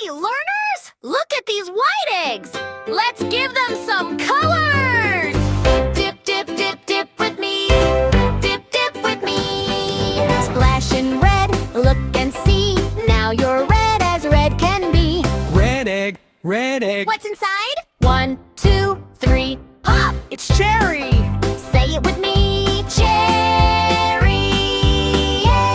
Hey, learners! Look at these white eggs! Let's give them some colors! Dip, dip, dip, dip with me. Dip, dip with me. Splash in red, look and see. Now you're red as red can be. Red egg, red egg. What's inside? 1, 2, 3, pop! It's cherry. Say it with me. Cherry! Yay!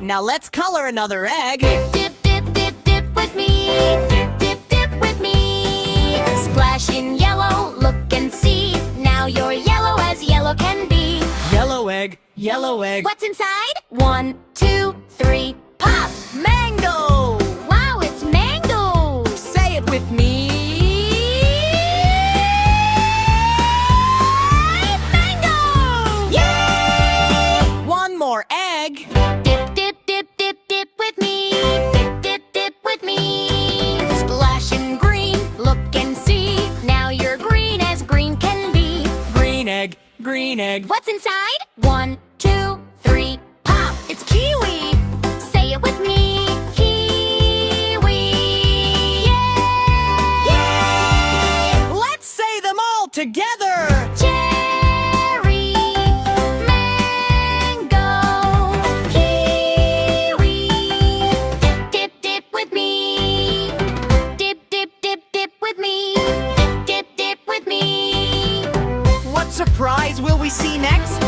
Now let's color another egg. Dip, dip, dip, dip with me. Dip, dip, dip with me. Splash in yellow, look and see. Now you're yellow as yellow can be. Yellow egg, yellow egg. What's inside? 1, 2, 3, pop! Mango. Wow, it's mango! Say it with me. Mango! Yay! One more egg. Dip, dip, dip, dip, dip with me. Dip, dip, dip with me. Splash in green, look and see. Now you're green as green can be. Green egg, green egg. What's inside? 1, 2, 3, pop! It's kiwi! Say it with me. Kiwi! Yay! Yay! Let's say them all together. Cherry, mango, kiwi. Dip, dip, dip with me. Dip, dip, dip, dip with me. Dip, dip, dip with me. What surprise will we see next?